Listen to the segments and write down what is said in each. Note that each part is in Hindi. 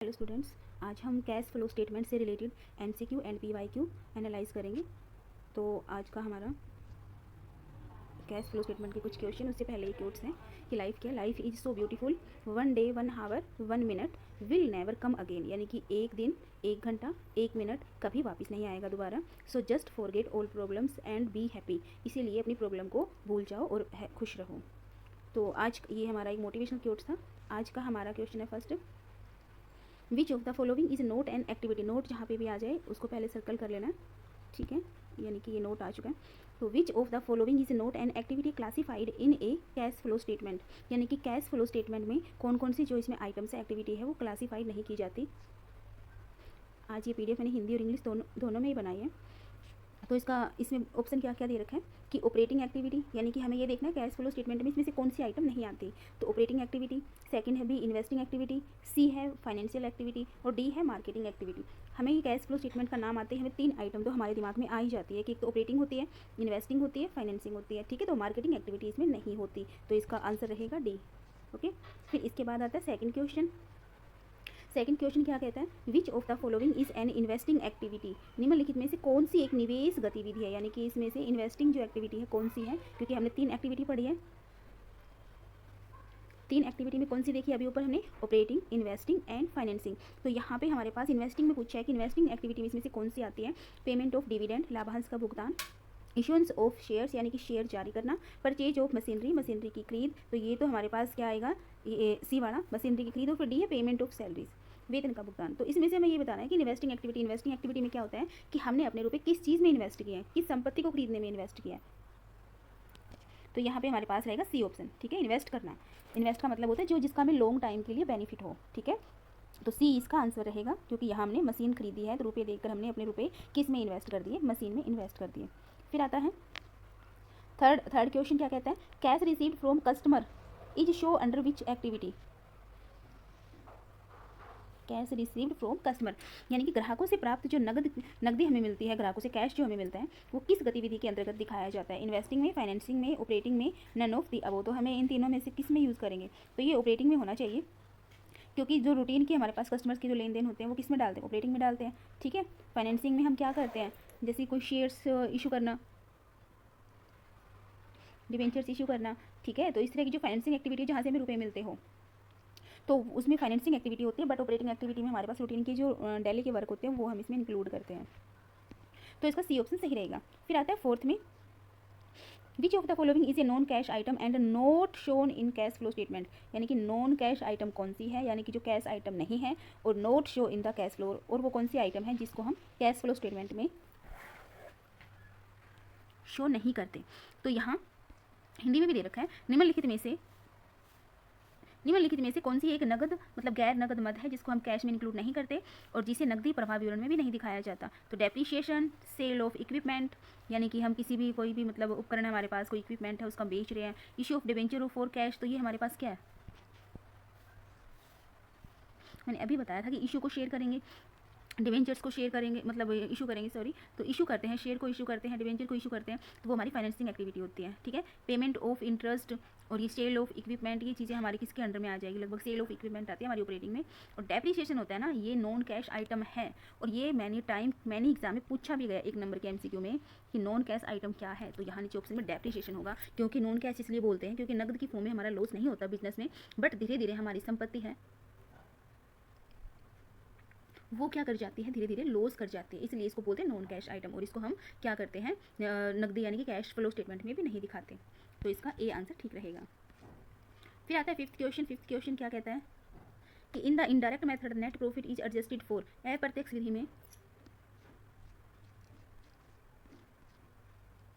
हेलो स्टूडेंट्स, आज हम कैश फ्लो स्टेटमेंट से related MCQ and PYQ analyse करेंगे। तो आज का हमारा कैश फ्लो स्टेटमेंट के कुछ क्वेश्चन, उससे पहले ये क्वेश्चन हैं कि लाइफ क्या, life is so beautiful, 1 day 1 hour 1 minute will never come again, यानी कि एक दिन 1 घंटा 1 मिनट कभी वापस नहीं आएगा दोबारा। So just forget all problems and be happy, इसीलिए अपनी प्रॉब्लम को भूल जाओ और खुश रहो। तो आज ये हमारा एक मोटिवेशनल क्वेश्चन था। आज का हमारा क्वेश्चन है first, which of the following is note and activity. Note जहाँ पे भी आ जाए उसको पहले सर्कल कर लेना, ठीक है, यानी कि ये नोट आ चुका है। तो विच of the following is note and activity classified in A cash flow statement, यानी कि कैश फ्लो स्टेटमेंट में कौन कौन सी जो इसमें आइटम्स है, एक्टिविटी है, वो क्लासीफाइड नहीं की जाती। आज ये पीडीएफ मैंने हिंदी और इंग्लिश दोनों में ही बनाई है। तो इसका इसमें ऑप्शन क्या क्या दे रखा है कि ऑपरेटिंग एक्टिविटी, यानी कि हमें ये देखना है कैश फ्लो स्टेटमेंट में इसमें से कौन सी आइटम नहीं आती। तो ऑपरेटिंग एक्टिविटी, सेकंड है बी इन्वेस्टिंग एक्टिविटी, सी है फाइनेंशियल एक्टिविटी और डी है मार्केटिंग एक्टिविटी। हमें ये कैश फ्लो स्टेटमेंट का नाम आते हैं, हमें 3 आइटम तो हमारे दिमाग में आ ही जाती है कि एक तो ऑपरेटिंग होती है, इन्वेस्टिंग होती है, फाइनेंसिंग होती है, ठीक है। तो मार्केटिंग एक्टिविटी इसमें नहीं होती, तो इसका आंसर रहेगा डी। ओके, फिर इसके बाद आता है सेकेंड क्वेश्चन। सेकंड क्वेश्चन क्या कहता है, which of the following is an investing activity. निम्नलिखित में से कौन सी एक निवेश गतिविधि है, यानी कि इसमें से इन्वेस्टिंग जो एक्टिविटी है कौन सी है, क्योंकि हमने 3 एक्टिविटी पढ़ी है। 3 एक्टिविटी में कौन सी देखी अभी ऊपर हमने, ऑपरेटिंग, इन्वेस्टिंग एंड फाइनेंसिंग। तो यहाँ पे हमारे पास इन्वेस्टिंग में पूछा है कि इन्वेस्टिंग एक्टिविटी में इसमें से कौन सी आती है। पेमेंट ऑफ डिविडेंड, लाभांश का भुगतान, इशुएंस ऑफ शेयर्स यानी कि शेयर जारी करना, परचेज ऑफ मशीनरी, मशीनरी की खरीद। तो ये तो हमारे पास क्या आएगा, ये सी वाला मशीनरी की खरीद। और फिर डी है पेमेंट ऑफ सैलरीज, वेतन का भुगतान। तो इसमें से हमें ये बताना है कि इन्वेस्टिंग एक्टिविटी में क्या होता है कि हमने अपने रुपए किस चीज़ में इन्वेस्ट किए हैं, किस संपत्ति को खरीदने में इन्वेस्ट किया है। तो यहाँ पे हमारे पास रहेगा सी ऑप्शन, ठीक है, इन्वेस्ट करना। इन्वेस्ट का मतलब होता है जो जिसका हमें लॉन्ग टाइम के लिए बेनिफिट हो, ठीक है। तो सी इसका आंसर रहेगा, क्योंकि यहाँ हमने मशीन खरीदी है तो रुपये देकर हमने अपने रुपये किस में इन्वेस्ट कर दिए, मशीन में इन्वेस्ट कर दिए। फिर आता है थर्ड क्वेश्चन, क्या कहता है, cash received from customer is show under which activity. Cash received from customer, यानी कि ग्राहकों से प्राप्त जो नगदी हमें मिलती है, ग्राहकों से कैश जो हमें मिलता है, वो किस गतिविधि के अंतर्गत दिखाया जाता है। इन्वेस्टिंग में, फाइनेंसिंग में, ऑपरेटिंग में, नन ऑफ दी अबव। तो हमें इन तीनों में से किस में यूज़ करेंगे, तो ये ऑपरेटिंग में होना चाहिए, क्योंकि जो रूटीन के हमारे पास कस्टमर्स के जो लेन देन होते हैं वो किस में डालते हैं, ऑपरेटिंग में डालते हैं, ठीक है। फाइनेंसिंग में हम क्या करते हैं, जैसे कोई शेयर्स इशू करना, डिबेंचर्स इशू करना, ठीक है। तो इस तरह की जो फाइनेंसिंग एक्टिविटी जहाँ से हमें रुपये मिलते हो, तो उसमें फाइनेंसिंग एक्टिविटी होती है। बट ऑपरेटिंग एक्टिविटी में हमारे पास रूटीन के जो डेली के वर्क होते हैं वो हम इसमें इंक्लूड करते हैं। तो इसका सी ऑप्शन सही रहेगा। फिर आता है फोर्थ में, which of the following is a non cash item and not shown in cash flow statement, यानी कि नॉन कैश आइटम कौन सी है, यानी कि जो कैश आइटम नहीं है और not show in the cash flow, और वो कौन सी आइटम है जिसको हम कैश फ्लो स्टेटमेंट में शो नहीं करते। तो यहाँ हिंदी में भी दे रखा है, निम्नलिखित में से कौन सी एक नगद मतलब गैर नगद मद है जिसको हम कैश में इंक्लूड नहीं करते और जिसे नकदी प्रवाह विवरण में भी नहीं दिखाया जाता। तो डेप्रीशिएशन, सेल ऑफ इक्विपमेंट, यानी कि हम किसी भी कोई भी मतलब उपकरण हमारे पास कोई इक्विपमेंट है उसका हम बेच रहे हैं, issue of debenture of for cash. तो ये हमारे पास क्या है, मैंने अभी बताया था कि इशू को शेयर करेंगे, डिवेंचर्स को शेयर करेंगे, मतलब इशू करेंगे, सॉरी, तो इशू करते हैं, शेयर को इशू करते हैं, डिवेंचर को इशू करते हैं, तो वो हमारी फाइनेंसिंग एक्टिविटी होती है, ठीक है। पेमेंट ऑफ इंटरेस्ट और ये सेल ऑफ इक्विपमेंट, ये चीज़ें हमारी किसके अंडर में आ जाएगी, लगभग सेल ऑफ इक्विपमेंट आती है हमारी ऑपरेटिंग में। और डेप्रीशिएशन होता है ना, ये नॉन कैश आइटम है, और ये मैंने एग्जाम में पूछा भी गया 1 नंबर के एमसीक्यू में कि नॉन कैश आइटम क्या है। तो यहाँ नीचे ऑप्शन में डेप्रीशिएशन होगा, क्योंकि नॉन कैश इसलिए बोलते हैं क्योंकि नकद की फॉर्म में हमारा लॉस नहीं होता बिजनेस में, बट धीरे धीरे हमारी संपत्ति है वो क्या कर जाती है, धीरे धीरे लॉस कर जाती है, इसलिए इसको बोलते हैं नॉन कैश आइटम। और इसको हम क्या करते हैं, नकदी यानी कि कैश फ्लो स्टेटमेंट में भी नहीं दिखाते। तो इसका ए आंसर ठीक रहेगा। फिर आता है फिफ्थ क्वेश्चन क्या कहता है कि in the indirect method net profit is adjusted for, अप्रत्यक्ष विधि में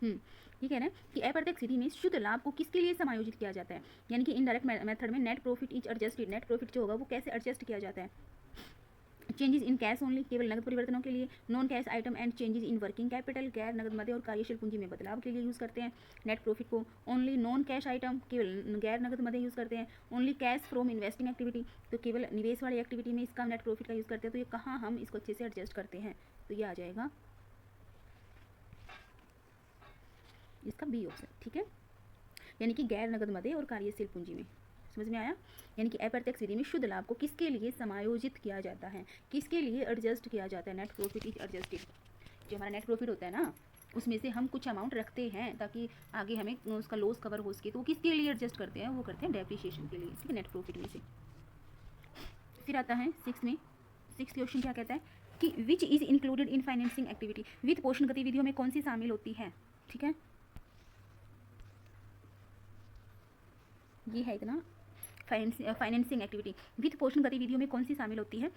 ये कह रहे हैं कि अप्रत्यक्ष विधि में शुद्ध लाभ को किसके लिए समायोजित किया जाता है, यानी कि इनडायरेक्ट मेथड में net profit is adjusted, net profit जो होगा वो कैसे एडजस्ट किया जाता है। चेंजेस इन कैश ओनली, केवल नगद परिवर्तनों के लिए, non cash item and changes in working capital, गैर नगद मदे और कार्यशील पूंजी में बदलाव के लिए यूज़ करते हैं नेट प्रॉफिट को। ओनली नॉन कैश आइटम, केवल गैर नगद मदे यूज़ करते हैं। Only cash from investing activity, तो केवल निवेश वाली एक्टिविटी में इसका नेट प्रॉफिट का यूज़ करते हैं। तो ये कहाँ हम इसको अच्छे से एडजस्ट करते हैं, तो ये आ जाएगा इसका बी ऑप्शन, ठीक है, यानी कि गैर नगद मदे और कार्यशील पूंजी में। समझ में आया? यानी कि अप्रत्यक्ष विधि में शुद्ध लाभ को किसके लिए समायोजित किया जाता है, किसके लिए एडजस्ट किया जाता है? Net profit is adjusted. जो हमारा नेट प्रॉफिट होता है ना, उसमें से हम कुछ अमाउंट रखते हैं ताकि आगे हमें उसका लॉस कवर हो सके, तो वो किसके लिए एडजस्ट करते हैं? वो करते हैं डेप्रिसिएशन के लिए, ठीक है, नेट प्रॉफिट में से। फिर आता है सिक्स क्वेश्चन क्या कहता है कि which is included in financing activity, वित्त पोषण गतिविधियों में कौन सी शामिल होती है? ठीक है, ये है इतना फाइनेंसिंग एक्टिविटी, वित्त पोषण गतिविधियों में कौन सी शामिल होती है?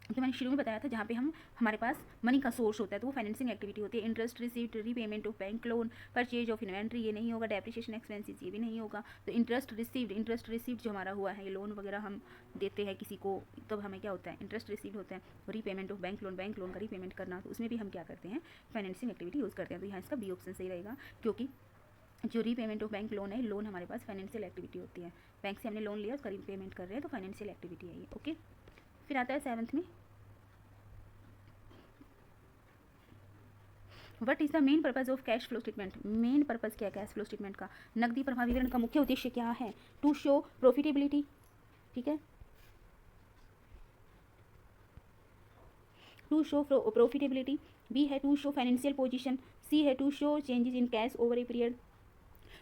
तो मैंने शुरू में बताया था जहाँ पे हमारे पास मनी का सोर्स होता है तो वो फाइनेंसिंग एक्टिविटी होती है। Interest received, repayment of bank loan, purchase of inventory, ये नहीं होगा। डेप्रिसिएशन एक्सपेंसेस, ये भी नहीं होगा। तो इंटरेस्ट रिसीव्ड जो हमारा हुआ है, ये लोन वगैरह हम देते हैं किसी को, तब हमें क्या होता है? इंटरेस्ट रिसीव्ड होता है। रीपेमेंट ऑफ बैंक लोन का रीपेमेंट करना, तो उसमें भी हम क्या करते हैं? फाइनेंसिंग एक्टिविटी यूज़ करते हैं। तो यहाँ इसका बी ऑप्शन सही रहेगा, क्योंकि जो रीपेमेंट ऑफ बैंक लोन है, लोन हमारे पास फाइनेंशियल एक्टिविटी होती है। बैंक से हमने लोन लिया, उसका रीपेमेंट कर रहे हैं, तो फाइनेंशियल एक्टिविटी है ये। ओके, फिर आता है 7th में, what is the main purpose of cash flow statement. Main purpose क्या है कैश फ्लो स्टेटमेंट का? नकदी प्रवाह विवरण का मुख्य उद्देश्य क्या है? टू शो प्रॉफिटेबिलिटी, ठीक है, टू शो प्रॉफिटेबिलिटी। बी है to show financial position. C है to show changes in cash over a period.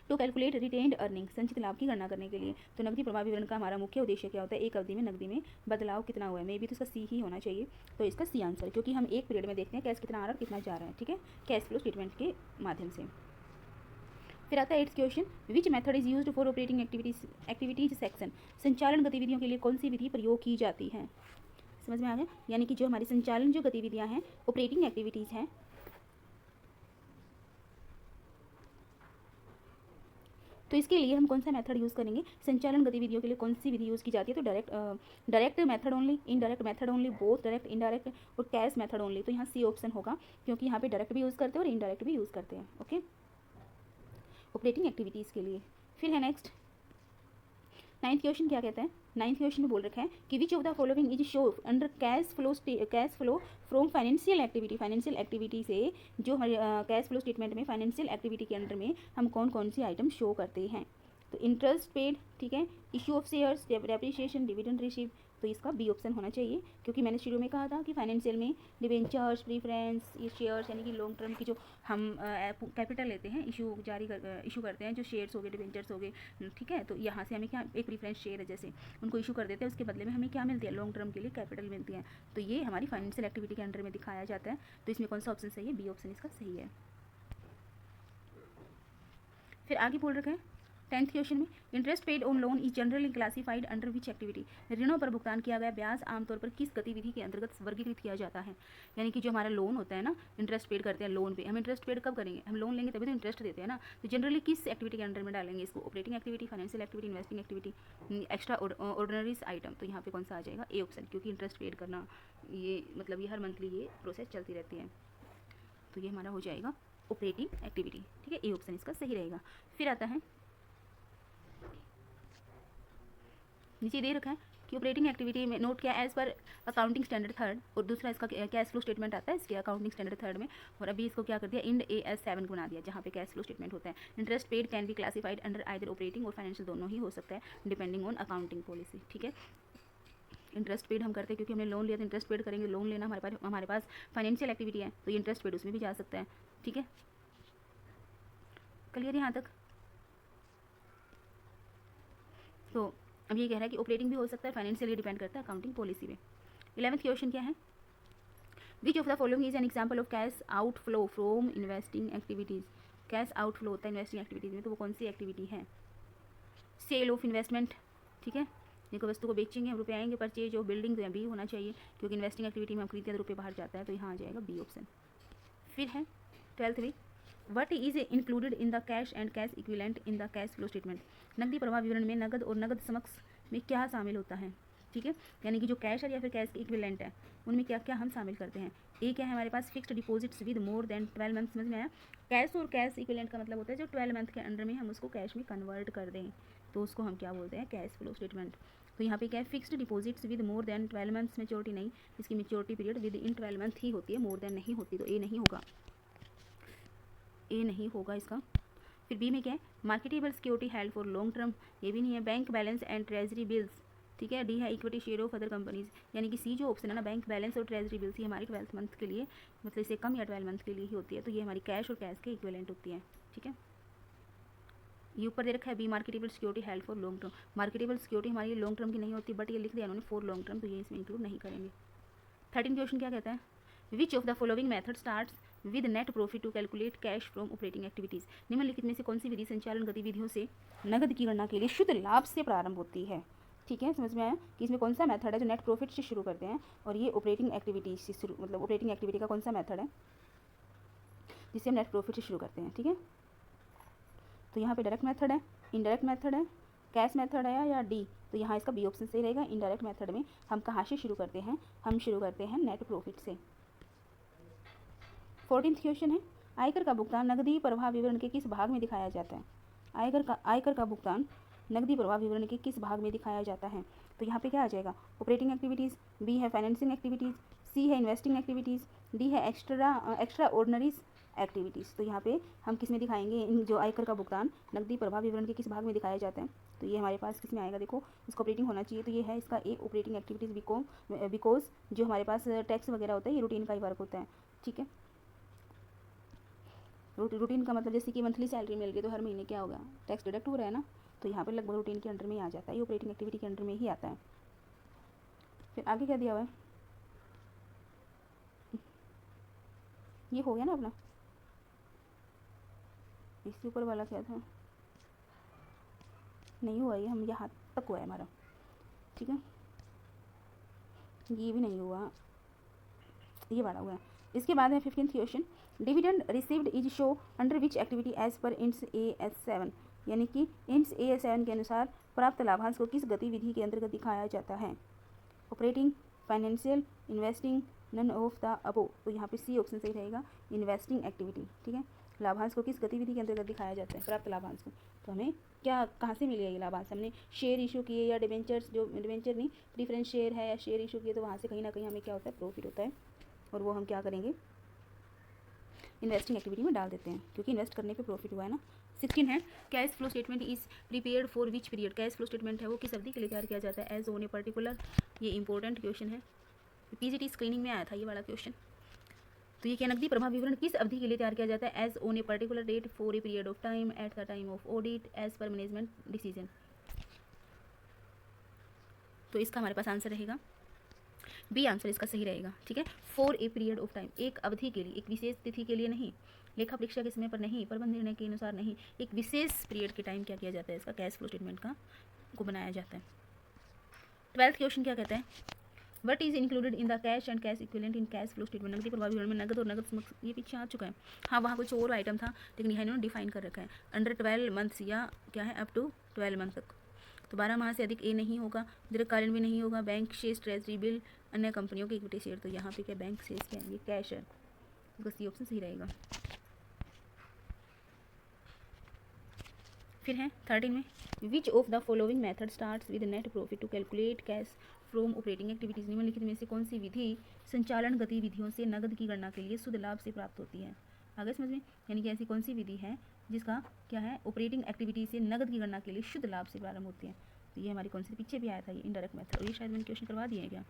To calculate retained earning, संचित लाभ की गणना करने के लिए। तो नकदी प्रवाह विवरण का हमारा मुख्य उद्देश्य क्या होता है? एक अवधि में नकदी में बदलाव कितना हुआ है। मे भी तो इसका सी ही होना चाहिए, तो इसका सी आंसर, क्योंकि हम एक पीरियड में देखते हैं कैश कितना आ रहा है और कितना जा रहा है, ठीक है, कैश फ्लो स्टेटमेंट के माध्यम से। फिर आता है 8th question, which method is used for operating activities section. संचालन गतिविधियों के लिए कौन सी विधि प्रयोग की जाती है? समझ में आ गया? यानी कि जो हमारी संचालन जो गतिविधियां हैं, ऑपरेटिंग एक्टिविटीज़ हैं, तो इसके लिए हम कौन सा मेथड यूज़ करेंगे? संचालन गतिविधियों के लिए कौन सी विधि यूज़ की जाती है? तो direct method only, indirect method only, both direct indirect, और कैश मेथड ओनली। तो यहाँ सी ऑप्शन होगा, क्योंकि यहाँ पे डायरेक्ट भी यूज़ करते हैं और इनडायरेक्ट भी यूज़ करते हैं। ओके, ऑपरेटिंग एक्टिविटीज़ के लिए। फिर है नेक्स्ट 9th क्वेश्चन क्या कहता है? 9th क्वेश्चन में बोल रखा है कि विच of the following is show under cash flow from financial activity. Financial activity से जो हमारे कैश फ्लो स्टेटमेंट में फाइनेंशियल एक्टिविटी के अंडर में हम कौन कौन सी आइटम शो करते हैं? तो इंटरेस्ट पेड, ठीक है, issue of shares, depreciation, dividend receive. तो इसका बी ऑप्शन होना चाहिए, क्योंकि मैंने शुरू में कहा था कि फाइनेंशियल में डिवेंचर्स, प्रीफरेंस, ये शेयर्स, यानी कि लॉन्ग टर्म की जो हम कैपिटल लेते हैं, इशू करते हैं, जो शेयर्स हो गए, डिवेंचर्स हो गए, ठीक है, तो यहाँ से हमें क्या, एक प्रीफरेंस शेयर है जैसे, उनको इशू कर देते हैं, उसके बदले में हमें क्या मिलती है? लॉन्ग टर्म के लिए कैपिटल मिलती है। तो ये हमारी फाइनेंशियल एक्टिविटी के अंडर में दिखाया जाता है। तो इसमें कौन सा ऑप्शन सही है? बी ऑप्शन इसका सही है। फिर आगे बोल रखा है 10th क्वेश्चन में, interest paid on loan is generally classified under which activity. ऋणों पर भुगतान किया गया ब्याज आमतौर पर किस गतिविधि के अंतर्गत वर्गीकृत किया जाता है? यानी कि जो हमारा लोन होता है ना, इंटरेस्ट पेड करते हैं लोन पे, हम इंटरेस्ट पेड कब करेंगे? हम लोन लेंगे तभी तो इंटरेस्ट देते हैं ना। तो जनरली किस एक्टिविटी के अंडर में डालेंगे इसको? Operating activity, financial activity, investing activity, extraordinaries item. तो यहाँ पे कौन सा आ जाएगा? ए ऑप्शन, क्योंकि इंटरेस्ट पेड करना ये मतलब ये हर मंथली ये प्रोसेस चलती रहती है। तो ये हमारा हो जाएगा ऑपरेटिंग एक्टिविटी, ठीक है, ए ऑप्शन इसका सही रहेगा। फिर आता है नीचे दे रखा है कि ऑपरेटिंग एक्टिविटी में नोट किया as per accounting standard 3rd, और दूसरा इसका कैश फ्लो स्टेटमेंट आता है इसके अकाउंटिंग स्टैंडर्ड 3rd में, और अभी इसको क्या कर दिया? इंड AS 7 को बना दिया, जहाँ पे कैश फ्लो स्टेटमेंट होता है। Interest paid can be classified under either operating और फाइनेंशियल, दोनों ही हो सकता है डिपेंडिंग ऑन अकाउंटिंग पॉलिसी, ठीक है। इंटरेस्ट पेड हम करते हैं क्योंकि हमने लोन लिया, तो इंटरेस्ट पेड करेंगे। लोन लेना हमारे पास फाइनेंशियल एक्टिविटी है, तो इंटरेस्ट पेड उसमें भी जा सकता है, ठीक है। क्लियर यहाँ तक? तो अब ये कह रहा है कि ऑपरेटिंग भी हो सकता है, फाइनेंशियल, डिपेंड करता है अकाउंटिंग पॉलिसी पे। 11th क्वेश्चन क्या है? Which of the following is an example of cash outflow from investing activities. Cash outflow होता है इन्वेस्टिंग एक्टिविटीज़ में, तो वो कौन सी एक्टिविटी है? सेल ऑफ इन्वेस्टमेंट, ठीक है, देखो वस्तु को बेचेंगे, रुपये आएंगे। परचेज ऑफ बिल्डिंग, तो यहाँ बी होना चाहिए, क्योंकि इन्वेस्टिंग एक्टिविटी में हम खरीदते हैं तो रुपये बाहर जाता है, तो यहाँ आ जाएगा बी ऑप्शन। फिर है 12th में, what is included in the cash and cash equivalent in the cash flow statement. नकदी प्रवाह विवरण में नगद और नगद समक्ष में क्या शामिल होता है, ठीक है, यानी कि जो कैश है या फिर कैश के इक्विवेलेंट है, उनमें क्या क्या हम शामिल करते हैं। एक क्या है हमारे पास? Fixed deposits with more than 12 month. समझ में आया? कैश और कैश इक्विवेलेंट का मतलब होता है जो 12 मंथ के अंडर में हम उसको कैश में कन्वर्ट कर दें, तो उसको हम क्या बोलते हैं? Cash flow statement. तो यहाँ पे क्या है? Fixed deposits with more than 12 months maturity नहीं, इसकी maturity period within 12 month ही होती है, मोर देन नहीं होती, तो ए नहीं होगा, ए नहीं होगा इसका। फिर बी में क्या है, marketable security held for long term, ये भी नहीं है। Bank balance and treasury bills, ठीक है। डी है equity share of other companies, यानी कि सी जो ऑप्शन है ना, बैंक बैलेंस और ट्रेजरी बिल्स, ये हमारी 12 मंथ के लिए, मतलब इससे कम या 12 मंथ के लिए ही होती है, तो ये हमारी कैश और कैश के इक्विवेलेंट होती है, ठीक है। ये ऊपर दे रखा है B marketable security held for long term, marketable security हमारी लॉन्ग टर्म की नहीं होती, बट ये लिख दिया उन्होंने फॉर लॉन्ग टर्म, तो ये इसमें इंक्लूड नहीं करेंगे। 13 क्वेश्चन क्या कहता है, which of the following method starts with net profit to calculate cash from operating activities, निम्नलिखित में से कौन सी विधि संचालन गतिविधियों से नगद की गणना के लिए शुद्ध लाभ से प्रारंभ होती है, ठीक है। समझ में आया कि इसमें कौन सा मेथड है जो नेट प्रॉफिट से शुरू करते हैं, और ये ऑपरेटिंग एक्टिविटी से शुरू, मतलब ऑपरेटिंग एक्टिविटी का कौन सा मेथड है जिससे हम नेट प्रॉफिट से शुरू करते हैं, ठीक है। तो यहाँ पे डायरेक्ट मेथड है, इनडायरेक्ट मेथड है, कैश मेथड है या डी, तो यहाँ इसका बी ऑप्शन सही रहेगा। इनडायरेक्ट मेथड में हम कहाँ से शुरू करते हैं, हम शुरू करते हैं नेट प्रॉफिट से। 14th क्वेश्चन है, आयकर का भुगतान नकदी प्रवाह विवरण के किस भाग में दिखाया जाता है, आयकर का भुगतान नकदी प्रवाह विवरण के किस भाग में दिखाया जाता है, तो यहाँ पे क्या आ जाएगा, ऑपरेटिंग एक्टिविटीज़, बी है फाइनेंसिंग एक्टिविटीज़, सी है इन्वेस्टिंग एक्टिविटीज़, डी है एक्स्ट्रा ऑर्डनरीज एक्टिविटीज़। तो यहाँ पे हम किस में दिखाएंगे, इन जो आयकर का भुगतान नकदी प्रवाह विवरण के किस भाग में दिखाया जाता है, तो ये हमारे पास किस में आएगा, देखो इसको ऑपरेटिंग होना चाहिए, तो ये है इसका ए ऑपरेटिंग एक्टिविटीज़, बिकॉज जो हमारे पास टैक्स वगैरह होता है ये रूटीन का ही वर्क होता है, ठीक है। रूटीन का मतलब जैसे कि मंथली सैलरी मिल रही है तो हर महीने क्या होगा, टैक्स डिडक्ट हो रहा है ना, तो यहाँ पर लगभग रूटीन के अंडर में ही आ जाता है, ये ऑपरेटिंग एक्टिविटी के अंडर में ही आता है। फिर आगे क्या दिया हुआ है, ये हो गया ना अपना, इसके ऊपर वाला क्या था, नहीं हुआ, ये हम यहाँ तक हुआ है हमारा, ठीक है, ये भी नहीं हुआ, ये वाला हुआ है। इसके बाद है 15th question, dividend received is show under which activity as per Ind AS7, यानी कि इंड्स AS7 के अनुसार प्राप्त लाभांश को किस गतिविधि के अंतर्गत दिखाया जाता है, operating, financial, investing, none of the above, तो यहाँ पे सी ऑप्शन सही रहेगा, इन्वेस्टिंग एक्टिविटी, ठीक है। लाभांश को किस गतिविधि के अंतर्गत दिखाया जाता है, प्राप्त लाभांश को, तो हमें क्या कहाँ से मिलेगा ये लाभांश, हमने शेयर इशू किए या डिबेंचर्स, जो डिबेंचर नहीं प्रीफरेंस शेयर है या शेयर इशू किए, तो वहाँ से कहीं ना कहीं हमें क्या होता है, प्रॉफिट होता है, और वो हम क्या करेंगे, इन्वेस्टिंग एक्टिविटी में डाल देते हैं, क्योंकि इन्वेस्ट करने पे प्रॉफिट हुआ है ना। 16 है, cash flow statement is prepared for which period, cash flow statement है वो किस अवधि के लिए तैयार किया जाता है, एज ऑन ए पर्टिकुलर, ये इंपॉर्टेंट क्वेश्चन है, पीजीटी स्क्रीनिंग में आया था ये वाला क्वेश्चन। तो ये क्या, नकदी प्रवाह विवरण किस अवधि के लिए तैयार किया जाता है, as on a particular date for a period of time at the time of audit as per management decision, तो इसका हमारे पास आंसर रहेगा बी आंसर इसका सही रहेगा, ठीक है। For a period of time, एक अवधि के लिए, एक विशेष तिथि के लिए नहीं, लेखा परीक्षा के समय पर नहीं, प्रबंध निर्णय के अनुसार नहीं, एक विशेष पीरियड के टाइम क्या किया जाता है, इसका कैश फ्लो स्टेटमेंट का को बनाया जाता है। 12th क्वेश्चन क्या कहता है, what is included in the cash and cash equivalent in cash flow statement, नकदी प्रवाह विवरण में नगद और नगद, ये पीछे आ चुका है, हाँ वहाँ कुछ और आइटम था लेकिन यहाँ इन्होंने डिफाइन कर रखा है, अंडर 12 मंथ्स या क्या है अप टू 12 मंथ तक, तो 12 माह से अधिक ए नहीं होगा, दीर्घकालीन भी नहीं होगा, बैंक शेयर्स, ट्रेजरी बिल, अन्य कंपनियों के इक्विटी शेयर, तो यहाँ पे क्या बैंक शेयर्स क्या है, ये कैश है, इसका सी ऑप्शन सही रहेगा। फिर है 13 में, which of the following method starts with net profit to calculate cash from operating activities, निम्नलिखित में से कौन सी विधि संचालन गतिविधियों से नगद की गणना के लिए शुद्ध लाभ से प्राप्त होती है, आगे समझ में, यानी कि ऐसी कौन सी विधि है जिसका क्या है, ऑपरेटिंग एक्टिविटी से नगद की गणना के लिए शुद्ध लाभ से प्रारंभ होती है, तो ये हमारी कौन सी पीछे भी आया था, ये इनडायरेक्ट मेथड, और ये शायद मैंने क्वेश्चन करवा दिए हैं क्या,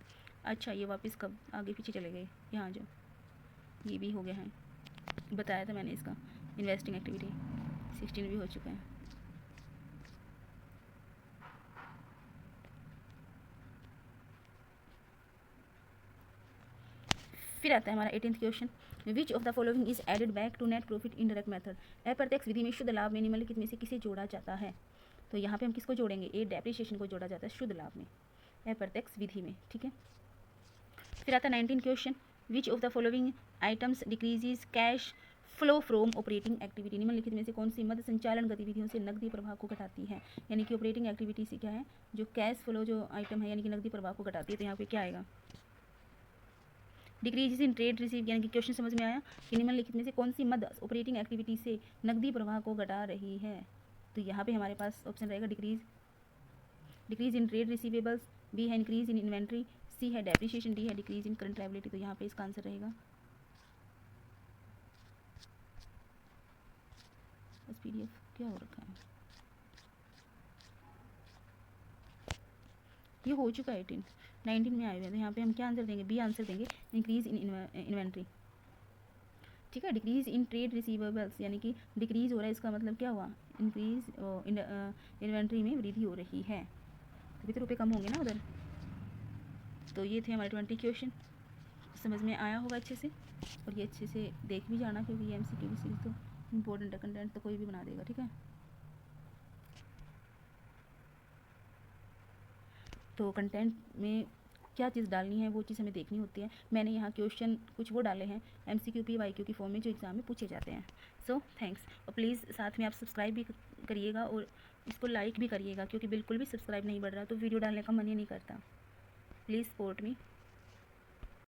अच्छा ये वापस कब आगे पीछे चले गए, यहाँ जो ये भी हो गया है, बताया था मैंने इसका, इन्वेस्टिंग एक्टिविटी 16 भी हो चुका है। फिर आता है हमारा 18th question, which of the following is added back to net profit indirect method, अप्रत्यक्ष विधि में शुद्ध लाभ में निम्नलिखित में से किसे जोड़ा जाता है, तो यहाँ पे हम किसको जोड़ेंगे, ए डेप्रिसिएशन को जोड़ा जाता है शुद्ध लाभ में, अप्रत्यक्ष विधि में, ठीक है। फिर आता है 19 question, which of the following items decreases cash flow from operating activity, निम्नलिखित में से कौन सी मद संचालन गतिविधियों से नकदी प्रवाह को घटाती है, यानी कि ऑपरेटिंग एक्टिविटी से क्या है, जो कैश फ्लो जो आइटम है यानी कि नकदी प्रवाह को घटाती है, तो यहाँ पे क्या आएगा, डिक्रीज इन ट्रेड रिसीव, यानी कि क्वेश्चन समझ में आया कि निम्नलिखित में से कौन सी मद ऑपरेटिंग एक्टिविटी से नकदी प्रवाह को घटा रही है, तो यहाँ पे हमारे पास ऑप्शन रहेगा decrease in trade receivables, B है इंक्रीज इन इन्वेंट्री, सी है डेप्रिसिएशन, डी है डिक्रीज इन करंट लायबिलिटी, तो यहाँ पे इसका आंसर रहेगा बस PDF क्या हो रखा है, ये हो चुका है 18 19 में आए हुए हैं। तो यहाँ पे हम क्या आंसर देंगे, बी आंसर देंगे, इंक्रीज़ इन इन्वेंट्री। ठीक है, डिक्रीज़ इन ट्रेड रिसीवेबल्स, यानी कि डिक्रीज़ हो रहा है, इसका मतलब क्या हुआ, इंक्रीज़ इन्वेंट्री में वृद्धि हो रही है, तभी तो रुपये कम होंगे ना उधर। तो ये थे हमारे 20 क्वेश्चन, समझ में आया होगा अच्छे से, और ये अच्छे से देख भी जाना, क्योंकि ये MCQ की सीरीज़ तो इम्पोर्टेंट है, कंटेंट तो कोई भी बना देगा। ठीक है, तो कंटेंट में क्या चीज़ डालनी है वो चीज़ हमें देखनी होती है। मैंने यहाँ क्वेश्चन कुछ वो डाले हैं MCQ PYQ की फॉर्म में, जो एग्ज़ाम में पूछे जाते हैं। सो थैंक्स, और प्लीज़ साथ में आप सब्सक्राइब भी करिएगा और इसको लाइक भी करिएगा, क्योंकि बिल्कुल भी सब्सक्राइब नहीं बढ़ रहा तो वीडियो डालने का मन ही नहीं करता। Please support me.